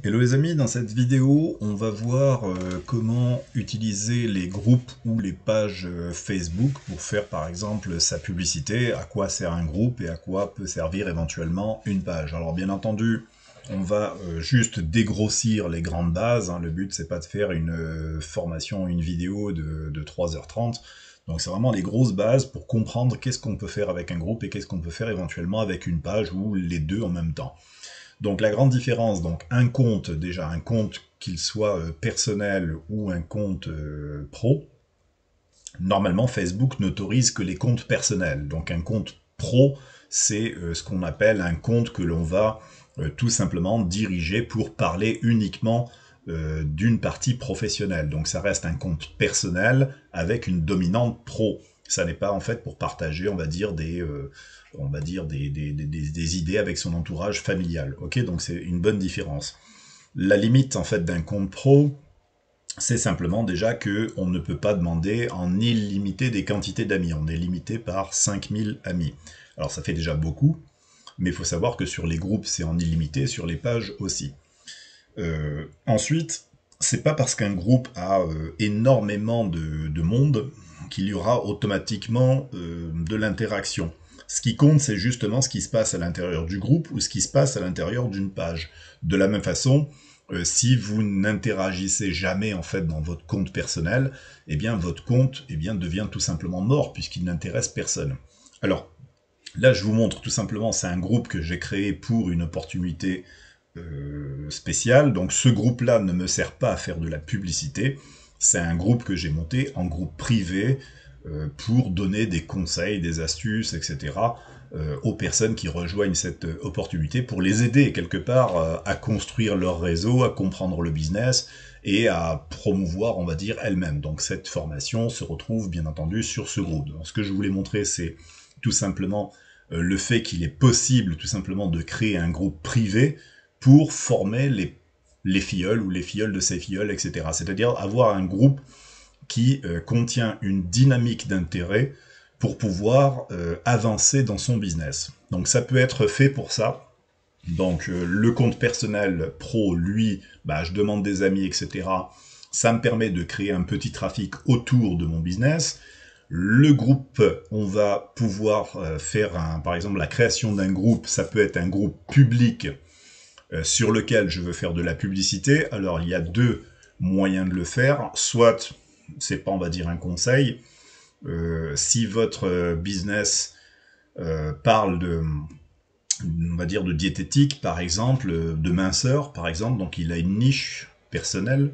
Hello les amis, dans cette vidéo, on va voir comment utiliser les groupes ou les pages Facebook pour faire par exemple sa publicité, à quoi sert un groupe et à quoi peut servir éventuellement une page. Alors bien entendu, on va juste dégrossir les grandes bases, hein. Le but c'est pas de faire une formation, une vidéo de 3h30, donc c'est vraiment les grosses bases pour comprendre qu'est-ce qu'on peut faire avec un groupe et qu'est-ce qu'on peut faire éventuellement avec une page ou les deux en même temps. Donc la grande différence, donc un compte, déjà un compte qu'il soit personnel ou un compte pro, normalement Facebook n'autorise que les comptes personnels. Donc un compte pro, c'est ce qu'on appelle un compte que l'on va tout simplement diriger pour parler uniquement d'une partie professionnelle. Donc ça reste un compte personnel avec une dominante pro. Ça n'est pas en fait pour partager, on va dire des idées avec son entourage familial. Ok, donc c'est une bonne différence. La limite en fait d'un compte pro, c'est simplement déjà que on ne peut pas demander en illimité des quantités d'amis. On est limité par 5000 amis. Alors ça fait déjà beaucoup, mais il faut savoir que sur les groupes c'est en illimité, sur les pages aussi. Ensuite, c'est pas parce qu'un groupe a énormément de monde qu'il y aura automatiquement de l'interaction. Ce qui compte, c'est justement ce qui se passe à l'intérieur du groupe ou ce qui se passe à l'intérieur d'une page. De la même façon, si vous n'interagissez jamais en fait dans votre compte personnel, eh bien votre compte devient tout simplement mort puisqu'il n'intéresse personne. Alors là, je vous montre tout simplement, c'est un groupe que j'ai créé pour une opportunité spéciale. Donc ce groupe-là ne me sert pas à faire de la publicité. C'est un groupe que j'ai monté en groupe privé pour donner des conseils, des astuces, etc. Aux personnes qui rejoignent cette opportunité pour les aider quelque part à construire leur réseau, à comprendre le business et à promouvoir, on va dire, elles-mêmes. Donc cette formation se retrouve bien entendu sur ce groupe. Donc ce que je voulais montrer, c'est tout simplement le fait qu'il est possible tout simplement de créer un groupe privé pour former les filleuls ou les filleuls de ses filleuls, etc. C'est-à-dire avoir un groupe qui contient une dynamique d'intérêt pour pouvoir avancer dans son business. Donc ça peut être fait pour ça. Donc le compte personnel pro, lui, je demande des amis, etc. Ça me permet de créer un petit trafic autour de mon business. Le groupe, on va pouvoir faire, par exemple, la création d'un groupe. Ça peut être un groupe public sur lequel je veux faire de la publicité. Alors il y a deux moyens de le faire. Soit, c'est pas, on va dire, un conseil. Si votre business parle de, on va dire, de diététique, par exemple, de minceur, par exemple, donc il a une niche personnelle,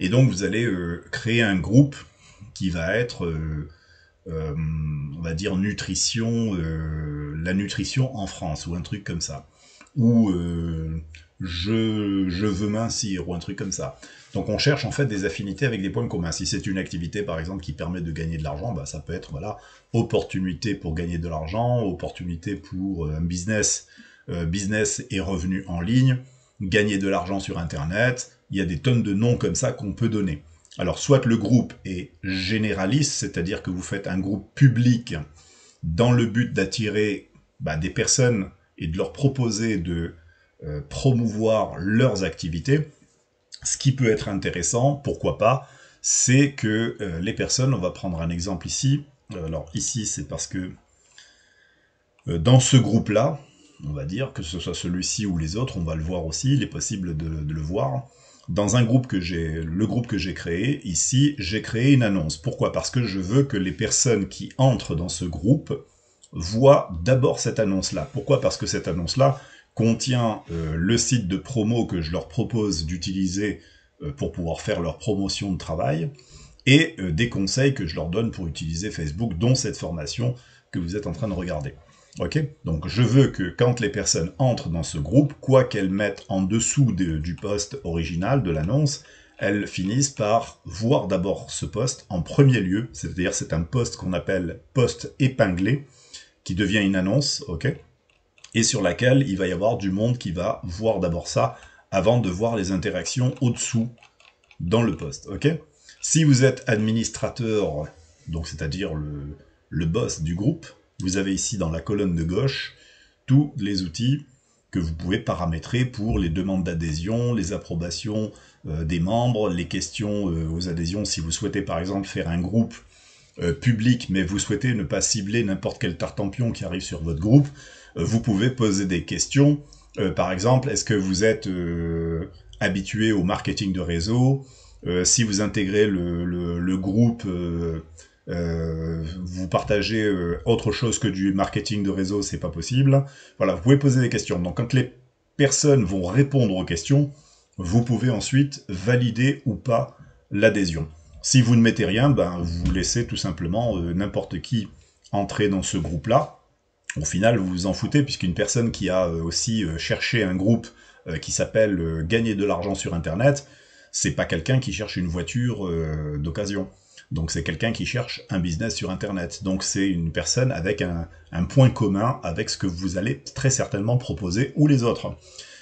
et donc vous allez créer un groupe qui va être, on va dire, nutrition, la nutrition en France, ou un truc comme ça. Ou je veux mincir, ou un truc comme ça. Donc on cherche en fait des affinités avec des points communs. Si c'est une activité par exemple qui permet de gagner de l'argent, ça peut être voilà, opportunité pour gagner de l'argent, opportunité pour un business, business et revenus en ligne, gagner de l'argent sur internet. Il y a des tonnes de noms comme ça qu'on peut donner. Alors soit le groupe est généraliste, c'est-à-dire que vous faites un groupe public dans le but d'attirer des personnes et de leur proposer de promouvoir leurs activités. Ce qui peut être intéressant, pourquoi pas, c'est que les personnes, on va prendre un exemple ici. Alors ici, c'est parce que dans ce groupe-là, on va dire, que ce soit celui-ci ou les autres, on va le voir aussi, il est possible de le voir. Dans un groupe le groupe que j'ai créé, ici, j'ai créé une annonce. Pourquoi? Parce que je veux que les personnes qui entrent dans ce groupe voient d'abord cette annonce-là. Pourquoi? Parce que cette annonce-là contient le site de promo que je leur propose d'utiliser pour pouvoir faire leur promotion de travail, et des conseils que je leur donne pour utiliser Facebook, dont cette formation que vous êtes en train de regarder. Ok? Donc je veux que quand les personnes entrent dans ce groupe, quoi qu'elles mettent en dessous du post original, de l'annonce, elles finissent par voir d'abord ce post en premier lieu, c'est-à-dire c'est un post qu'on appelle post épinglé, qui devient une annonce, ok? Et sur laquelle il va y avoir du monde qui va voir d'abord ça, avant de voir les interactions au-dessous dans le post, ok? Si vous êtes administrateur, donc c'est-à-dire le boss du groupe, vous avez ici dans la colonne de gauche tous les outils que vous pouvez paramétrer pour les demandes d'adhésion, les approbations des membres, les questions aux adhésions. Si vous souhaitez par exemple faire un groupe public, mais vous souhaitez ne pas cibler n'importe quel tartempion qui arrive sur votre groupe, vous pouvez poser des questions. Par exemple, est-ce que vous êtes habitué au marketing de réseau? Si vous intégrez le groupe, vous partagez autre chose que du marketing de réseau, c'est pas possible. Voilà, vous pouvez poser des questions. Donc quand les personnes vont répondre aux questions, vous pouvez ensuite valider ou pas l'adhésion. Si vous ne mettez rien, ben, vous laissez tout simplement n'importe qui entrer dans ce groupe-là. Au final, vous vous en foutez, puisqu'une personne qui a aussi cherché un groupe qui s'appelle Gagner de l'argent sur Internet, c'est pas quelqu'un qui cherche une voiture d'occasion. Donc c'est quelqu'un qui cherche un business sur Internet. Donc c'est une personne avec un point commun avec ce que vous allez très certainement proposer, ou les autres.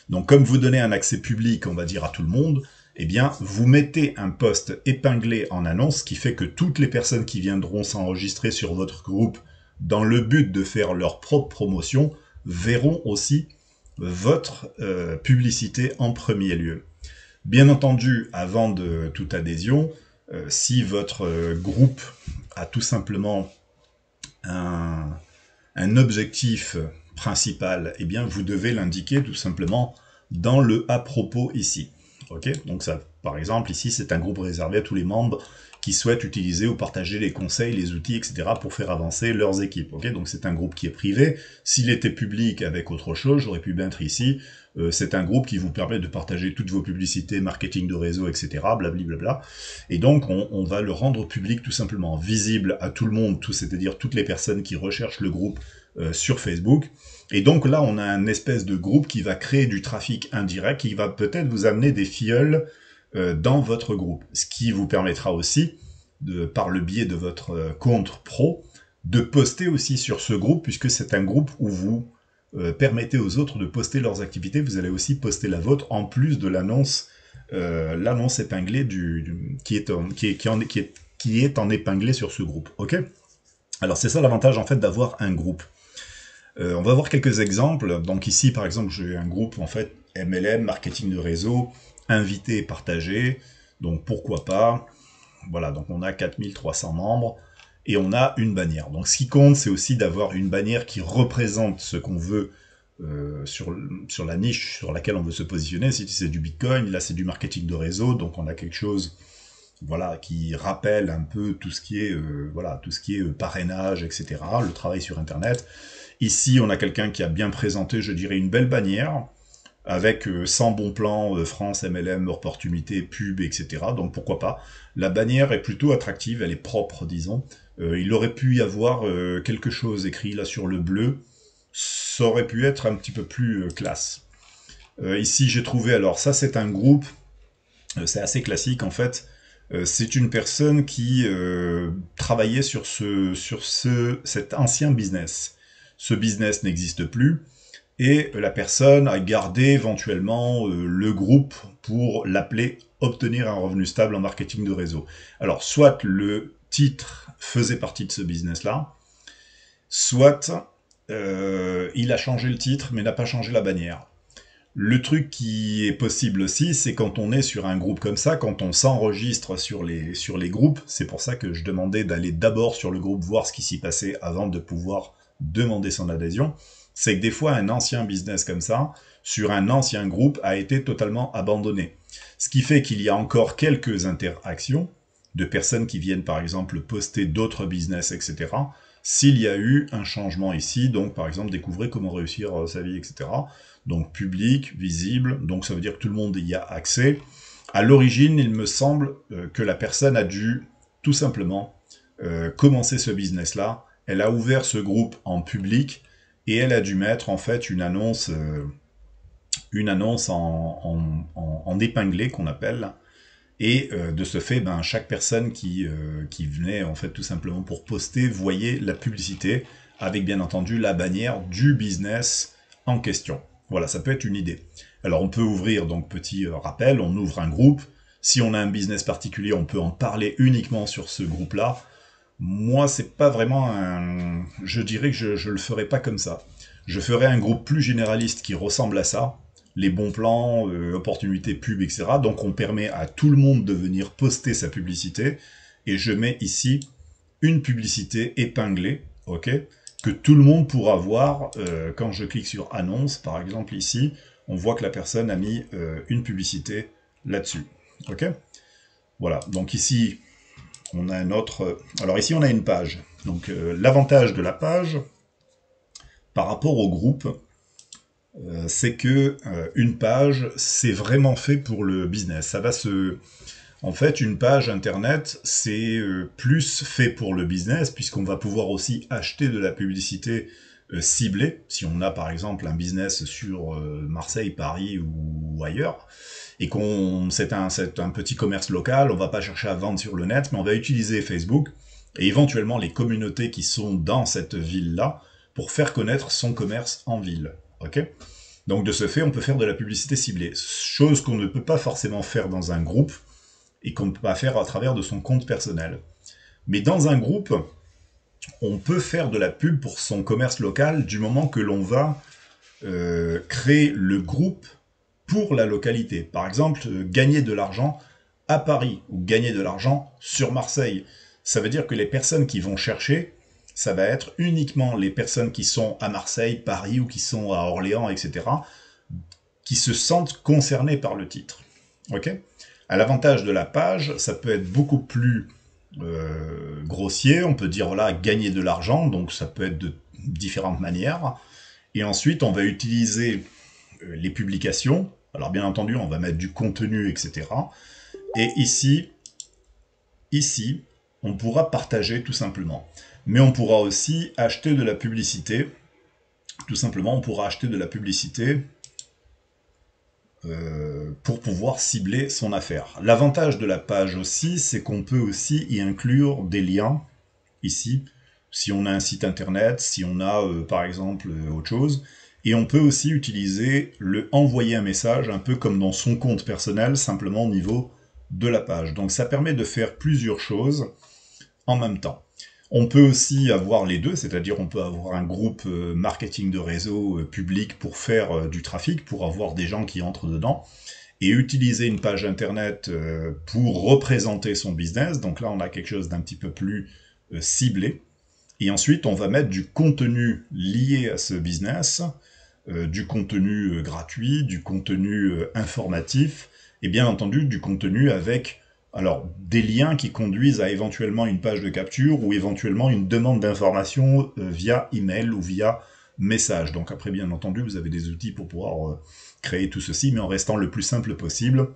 Donc comme vous donnez un accès public, on va dire, à tout le monde, eh bien, vous mettez un post épinglé en annonce qui fait que toutes les personnes qui viendront s'enregistrer sur votre groupe dans le but de faire leur propre promotion verront aussi votre publicité en premier lieu. Bien entendu, avant de toute adhésion, si votre groupe a tout simplement un objectif principal, eh bien, vous devez l'indiquer tout simplement dans le à propos ici. Ok, donc ça, par exemple, ici, c'est un groupe réservé à tous les membres qui souhaitent utiliser ou partager les conseils, les outils, etc. pour faire avancer leurs équipes. Ok, donc c'est un groupe qui est privé. S'il était public avec autre chose, j'aurais pu mettre ici, c'est un groupe qui vous permet de partager toutes vos publicités, marketing de réseau, etc. Blablabla. Et donc, on va le rendre public tout simplement, visible à tout le monde, c'est-à-dire toutes les personnes qui recherchent le groupe sur Facebook. Et donc là, on a un espèce de groupe qui va créer du trafic indirect, qui va peut-être vous amener des filleuls dans votre groupe. Ce qui vous permettra aussi, par le biais de votre compte pro, de poster aussi sur ce groupe, puisque c'est un groupe où vous permettez aux autres de poster leurs activités. Vous allez aussi poster la vôtre, en plus de l'annonce épinglée qui est en épinglé sur ce groupe. Ok ? Alors c'est ça l'avantage en fait d'avoir un groupe. On va voir quelques exemples. Donc ici, par exemple, j'ai un groupe, en fait, MLM, marketing de réseau, invité et partagé. Donc pourquoi pas. Voilà, donc on a 4300 membres et on a une bannière. Donc ce qui compte, c'est aussi d'avoir une bannière qui représente ce qu'on veut sur la niche sur laquelle on veut se positionner. Si c'est du Bitcoin, là c'est du marketing de réseau, donc on a quelque chose, voilà, qui rappelle un peu tout ce qui est, parrainage, etc., le travail sur Internet. Ici, on a quelqu'un qui a bien présenté, je dirais, une belle bannière, avec 100 bons plans, France, MLM, opportunité, pub, etc. Donc pourquoi pas. La bannière est plutôt attractive, elle est propre, disons. Il aurait pu y avoir quelque chose écrit là sur le bleu. Ça aurait pu être un petit peu plus classe. Ici, j'ai trouvé, alors ça c'est un groupe, c'est assez classique en fait. C'est une personne qui travaillait sur cet ancien business. Ce business n'existe plus, et la personne a gardé éventuellement le groupe pour l'appeler « Obtenir un revenu stable en marketing de réseau ». Alors, soit le titre faisait partie de ce business-là, soit il a changé le titre, mais n'a pas changé la bannière. Le truc qui est possible aussi, c'est quand on est sur un groupe comme ça, quand on s'enregistre sur les groupes, c'est pour ça que je demandais d'aller d'abord sur le groupe, voir ce qui s'y passait avant de pouvoir demander son adhésion, c'est que des fois un ancien business comme ça, sur un ancien groupe, a été totalement abandonné. Ce qui fait qu'il y a encore quelques interactions de personnes qui viennent par exemple poster d'autres business, etc. S'il y a eu un changement ici, donc par exemple découvrir comment réussir sa vie, etc. Donc public, visible, donc ça veut dire que tout le monde y a accès. À l'origine, il me semble que la personne a dû tout simplement commencer ce business-là. Elle a ouvert ce groupe en public et elle a dû mettre en fait une annonce en épinglé qu'on appelle. Et de ce fait, chaque personne qui venait en fait tout simplement pour poster voyait la publicité avec bien entendu la bannière du business en question. Voilà, ça peut être une idée. Alors on peut ouvrir, donc petit rappel, on ouvre un groupe. Si on a un business particulier, on peut en parler uniquement sur ce groupe-là. Moi, c'est pas vraiment un... Je dirais que je le ferai pas comme ça. Je ferai un groupe plus généraliste qui ressemble à ça, les bons plans, opportunités pub, etc. Donc on permet à tout le monde de venir poster sa publicité, et je mets ici une publicité épinglée, ok, que tout le monde pourra voir quand je clique sur annonce, par exemple ici, on voit que la personne a mis une publicité là-dessus, ok. Voilà, donc ici, on a un autre... Alors ici, on a une page. Donc l'avantage de la page, par rapport au groupe, c'est que une page, c'est vraiment fait pour le business. Ça va se... En fait, une page internet, c'est plus fait pour le business, puisqu'on va pouvoir aussi acheter de la publicité ciblée, si on a par exemple un business sur Marseille, Paris ou ailleurs, et qu'on c'est un petit commerce local, on va pas chercher à vendre sur le net, mais on va utiliser Facebook, et éventuellement les communautés qui sont dans cette ville-là, pour faire connaître son commerce en ville. Ok ? Donc de ce fait, on peut faire de la publicité ciblée, chose qu'on ne peut pas forcément faire dans un groupe, et qu'on ne peut pas faire à travers de son compte personnel. Mais dans un groupe, on peut faire de la pub pour son commerce local du moment que l'on va créer le groupe pour la localité. Par exemple, gagner de l'argent à Paris ou gagner de l'argent sur Marseille. Ça veut dire que les personnes qui vont chercher, ça va être uniquement les personnes qui sont à Marseille, Paris ou qui sont à Orléans, etc., qui se sentent concernées par le titre. Ok ? À l'avantage de la page, ça peut être beaucoup plus grossier, on peut dire voilà, gagner de l'argent, donc ça peut être de différentes manières. Et ensuite, on va utiliser les publications. Alors bien entendu, on va mettre du contenu, etc. Et ici, on pourra partager tout simplement. Mais on pourra aussi acheter de la publicité. Tout simplement, on pourra acheter de la publicité pour pouvoir cibler son affaire. L'avantage de la page aussi, c'est qu'on peut aussi y inclure des liens, ici, si on a un site internet, si on a par exemple autre chose, et on peut aussi utiliser le envoyer un message, un peu comme dans son compte personnel, simplement au niveau de la page. Donc ça permet de faire plusieurs choses en même temps. On peut aussi avoir les deux, c'est-à-dire on peut avoir un groupe marketing de réseau public pour faire du trafic, pour avoir des gens qui entrent dedans, et utiliser une page internet pour représenter son business. Donc là, on a quelque chose d'un petit peu plus ciblé. Et ensuite, on va mettre du contenu lié à ce business, du contenu gratuit, du contenu informatif, et bien entendu du contenu avec alors des liens qui conduisent à éventuellement une page de capture ou éventuellement une demande d'information via email ou via message. Donc après, bien entendu, vous avez des outils pour pouvoir créer tout ceci, mais en restant le plus simple possible.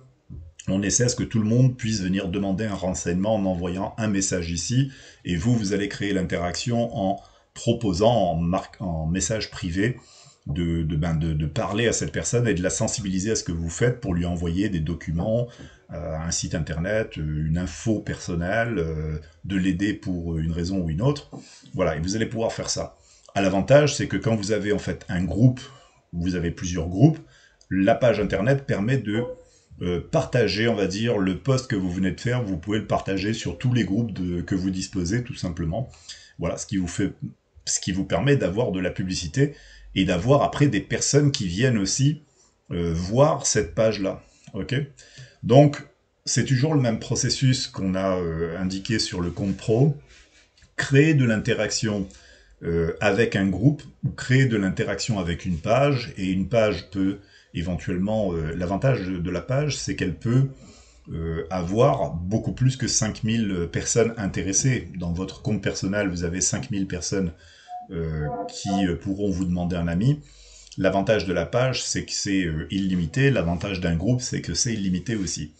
On essaie à ce que tout le monde puisse venir demander un renseignement en envoyant un message ici, et vous allez créer l'interaction en proposant en message privé de parler à cette personne et de la sensibiliser à ce que vous faites pour lui envoyer des documents, un site internet, une info personnelle, de l'aider pour une raison ou une autre. Voilà, et vous allez pouvoir faire ça. À l'avantage, c'est que quand vous avez en fait un groupe, vous avez plusieurs groupes, la page internet permet de partager, on va dire, le post que vous venez de faire, vous pouvez le partager sur tous les groupes que vous disposez, tout simplement. Voilà, ce qui vous permet d'avoir de la publicité et d'avoir après des personnes qui viennent aussi voir cette page-là. Ok ? Donc, c'est toujours le même processus qu'on a indiqué sur le compte pro. Créer de l'interaction avec un groupe ou créer de l'interaction avec une page, et une page peut éventuellement... l'avantage de la page, c'est qu'elle peut avoir beaucoup plus que 5000 personnes intéressées. Dans votre compte personnel, vous avez 5000 personnes qui pourront vous demander un ami. L'avantage de la page, c'est que c'est illimité. L'avantage d'un groupe, c'est que c'est illimité aussi.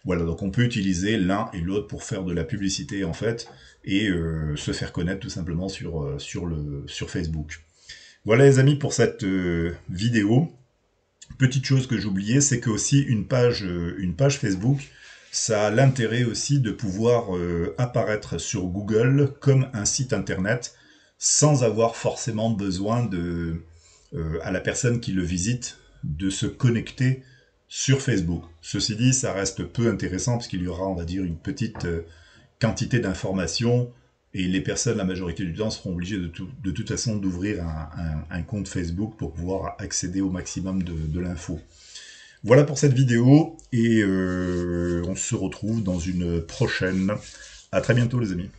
Voilà, donc on peut utiliser l'un et l'autre pour faire de la publicité, en fait, et se faire connaître tout simplement sur Facebook. Voilà les amis pour cette vidéo. Petite chose que j'oubliais, c'est que aussi une page Facebook, ça a l'intérêt aussi de pouvoir apparaître sur Google comme un site internet sans avoir forcément besoin à la personne qui le visite de se connecter sur Facebook. Ceci dit, ça reste peu intéressant parce qu'il y aura, on va dire, une petite quantité d'informations Et les personnes, la majorité du temps, seront obligées de toute façon d'ouvrir un compte Facebook pour pouvoir accéder au maximum de l'info. Voilà pour cette vidéo, et on se retrouve dans une prochaine. À très bientôt les amis.